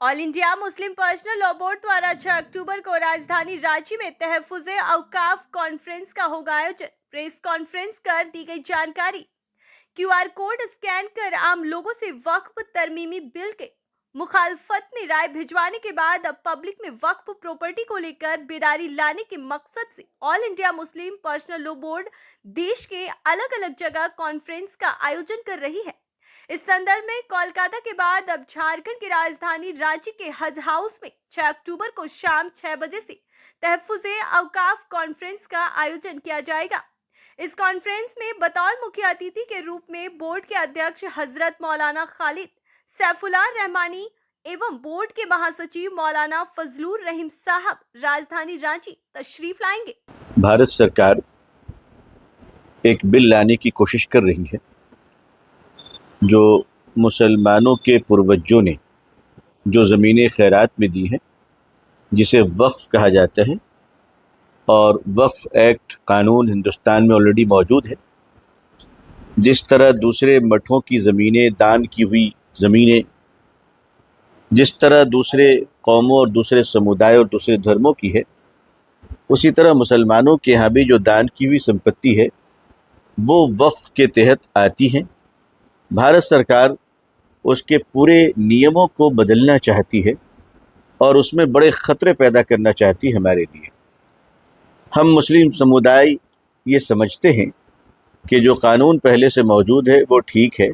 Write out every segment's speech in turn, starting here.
All India Muslim personal law board द्वारा 6 अक्टूबर को राजधानी रांची में तहफ्फुज़े औकाफ कॉन्फ्रेंस का होगा आयोजन। प्रेस कॉन्फ्रेंस कर दी गई जानकारी। क्यूआर कोड स्कैन कर आम लोगों से वक्फ तरमीमी बिल के मुखालफत में राय भिजवाने के बाद अब पब्लिक में वक्फ प्रॉपर्टी को लेकर बेदारी लाने के मकसद से all India Muslim personal law board देश के अलग अलग जगह कॉन्फ्रेंस का आयोजन कर रही है। इस संदर्भ में कोलकाता के बाद अब झारखंड की राजधानी रांची के हज हाउस में 6 अक्टूबर को शाम 6 बजे से तहफ्फुज़े औकाफ कॉन्फ्रेंस का आयोजन किया जाएगा। इस कॉन्फ्रेंस में बतौर मुख्य अतिथि के रूप में बोर्ड के अध्यक्ष हजरत मौलाना खालिद सैफुल्लाह रहमानी एवं बोर्ड के महासचिव मौलाना फजलुर रहीम साहब राजधानी रांची तशरीफ लाएंगे। भारत सरकार एक बिल लाने की कोशिश कर रही है जो मुसलमानों के पूर्वजों ने जो ज़मीनें खैरात में दी हैं, जिसे वक्फ़ कहा जाता है, और वक्फ़ एक्ट कानून हिंदुस्तान में ऑलरेडी मौजूद है। जिस तरह दूसरे मठों की ज़मीनें, दान की हुई ज़मीनें, जिस तरह दूसरे कौमों और दूसरे समुदाय और दूसरे धर्मों की है, उसी तरह मुसलमानों के यहाँ भी जो दान की हुई संपत्ति है वो वक्फ़ के तहत आती हैं। भारत सरकार उसके पूरे नियमों को बदलना चाहती है और उसमें बड़े ख़तरे पैदा करना चाहती है हमारे लिए। हम मुस्लिम समुदाय ये समझते हैं कि जो कानून पहले से मौजूद है वो ठीक है,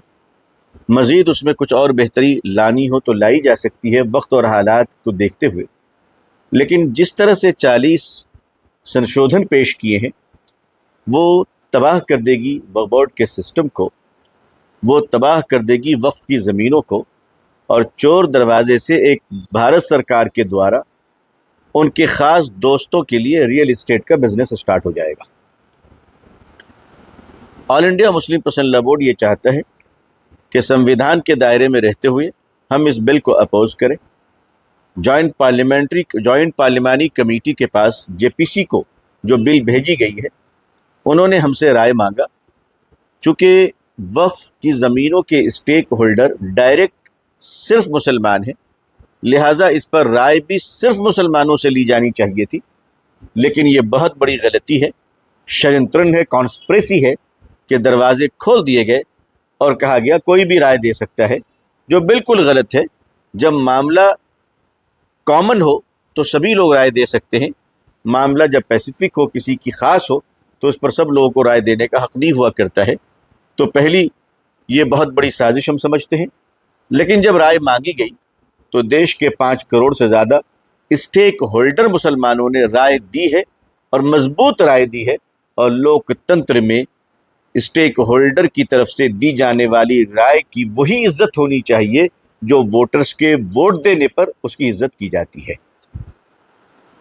मज़ीद उसमें कुछ और बेहतरी लानी हो तो लाई जा सकती है वक्त और हालात को देखते हुए। लेकिन जिस तरह से 40 संशोधन पेश किए हैं वो तबाह कर देगी वक्फ बोर्ड के सिस्टम को, वो तबाह कर देगी वक्फ की ज़मीनों को, और चोर दरवाज़े से एक भारत सरकार के द्वारा उनके ख़ास दोस्तों के लिए रियल इस्टेट का बिज़नेस स्टार्ट हो जाएगा। All India Muslim personal law board ये चाहता है कि संविधान के दायरे में रहते हुए हम इस बिल को अपोज़ करें। जॉइंट पार्लिमानी कमेटी के पास जेपीसी को जो बिल भेजी गई है उन्होंने हमसे राय मांगा। चूँकि वक्फ की ज़मीनों के स्टेक होल्डर डायरेक्ट सिर्फ मुसलमान हैं, लिहाजा इस पर राय भी सिर्फ मुसलमानों से ली जानी चाहिए थी। लेकिन ये बहुत बड़ी गलती है, षड्यंत्र है, कॉन्स्पिरेसी है कि दरवाजे खोल दिए गए और कहा गया कोई भी राय दे सकता है, जो बिल्कुल गलत है। जब मामला कॉमन हो तो सभी लोग राय दे सकते हैं, मामला जब पैसिफिक हो, किसी की ख़ास हो, तो उस पर सब लोगों को राय देने का हक़ नहीं हुआ करता है। तो पहली ये बहुत बड़ी साजिश हम समझते हैं। लेकिन जब राय मांगी गई तो देश के 5 करोड़ से ज़्यादा स्टेक होल्डर मुसलमानों ने राय दी है और मजबूत राय दी है। और लोकतंत्र में स्टेक होल्डर की तरफ से दी जाने वाली राय की वही इज्जत होनी चाहिए जो वोटर्स के वोट देने पर उसकी इज्जत की जाती है।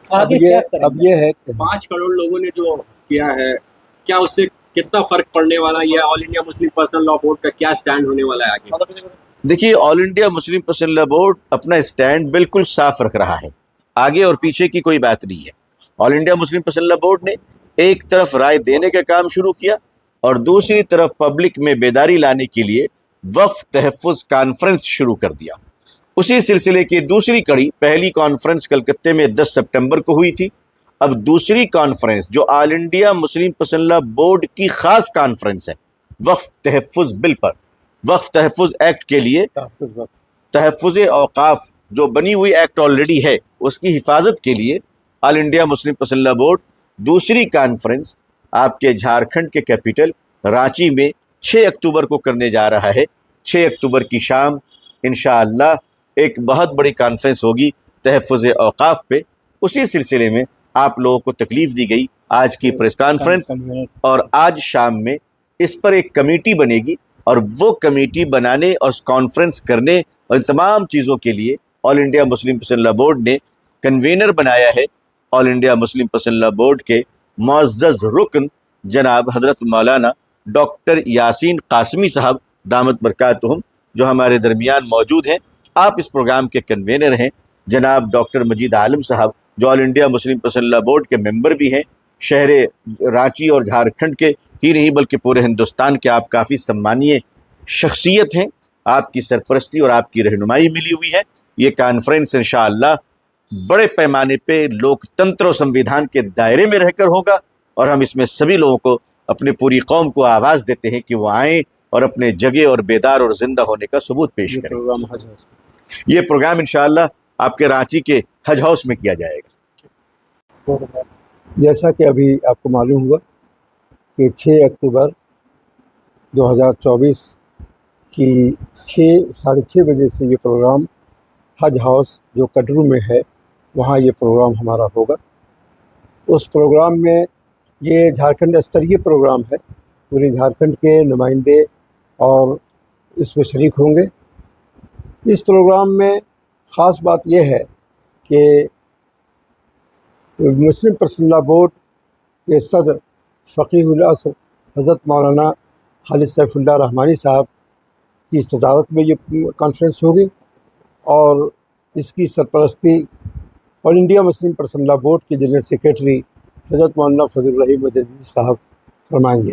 अब ये है 5 करोड़ लोगों ने जो किया है, क्या उससे कितना फर्क पड़ने वाला है? All India Muslim personal law board का क्या स्टैंड होने वाला है आगे? देखिए, all India Muslim personal law board अपना स्टैंड बिल्कुल साफ रख रहा है, आगे और पीछे की कोई बात नहीं है। All India Muslim personal law board ने एक तरफ राय देने का काम शुरू किया और दूसरी तरफ पब्लिक में बेदारी लाने के लिए वक्फ तहफ़्फ़ुज़ कॉन्फ्रेंस शुरू कर दिया। उसी सिलसिले की दूसरी कड़ी, पहली कॉन्फ्रेंस कलकत्ते में 10 सितंबर को हुई थी। अब दूसरी कॉन्फ्रेंस जो all India Muslim personal law board की ख़ास कॉन्फ्रेंस है वक्फ तहफ़्फ़ुज़ बिल पर, वक्फ तहफ़्फ़ुज़ एक्ट के लिए, तहफ़्फ़ुज़े औकाफ जो बनी हुई एक्ट ऑलरेडी है उसकी हिफाजत के लिए all India Muslim personal law board दूसरी कॉन्फ्रेंस आपके झारखंड के कैपिटल रांची में 6 अक्टूबर को करने जा रहा है। 6 अक्टूबर की शाम इंशाअल्लाह एक बहुत बड़ी कॉन्फ्रेंस होगी तहफ़्फ़ुज़े औकाफ पे। उसी सिलसिले में आप लोगों को तकलीफ़ दी गई आज की प्रेस कॉन्फ्रेंस, और आज शाम में इस पर एक कमेटी बनेगी और वो कमेटी बनाने और कॉन्फ्रेंस करने और तमाम चीज़ों के लिए all India Muslim personal law board ने कन्वीनर बनाया है। All India Muslim personal law board के मुअज़्ज़ज़ रुकन जनाब हज़रत मौलाना डॉक्टर यासीन कासमी साहब दामत बरकातुहुम जो हमारे दरमियान मौजूद हैं। आप इस प्रोग्राम के कन्वीनर हैं जनाब डॉक्टर मजीद आलम साहब जो all India Muslim personal law board के मेंबर भी हैं। शहर रांची और झारखंड के ही नहीं बल्कि पूरे हिंदुस्तान के आप काफ़ी सम्मानीय शख्सियत हैं। आपकी सरपरस्ती और आपकी रहनुमाई मिली हुई है। ये कॉन्फ्रेंस इंशाअल्लाह बड़े पैमाने पे लोकतंत्र और संविधान के दायरे में रहकर होगा, और हम इसमें सभी लोगों को, अपनी पूरी कौम को आवाज़ देते हैं कि वो आएँ और अपने जगे और बेदार और ज़िंदा होने का सबूत पेश करें। प्रोग्राम हज हाउस ये प्रोग्राम इंशाअल्लाह आपके रांची के हज हाउस में किया जाएगा। जैसा कि अभी आपको मालूम हुआ कि 6 अक्टूबर 2024 की 6:30 बजे से ये प्रोग्राम हज हाउस जो कटरू में है वहाँ ये प्रोग्राम हमारा होगा। उस प्रोग्राम में ये झारखंड स्तरीय प्रोग्राम है, पूरे झारखंड के नुमाइंदे और इसमें शरीक होंगे। इस प्रोग्राम में ख़ास बात यह है कि मुस्लिम पर्सनल लॉ बोर्ड के सदर फ़क़ीहुल असर हज़रत मौलाना खालिद सैफुल्लाह रहमानी साहब की सदारत में ये कॉन्फ्रेंस होगी, और इसकी सरपरस्ती all India Muslim personal law board के जनरल सेक्रेटरी हज़रत मौलाना फजल रहीम मदनी साहब फरमाएंगे।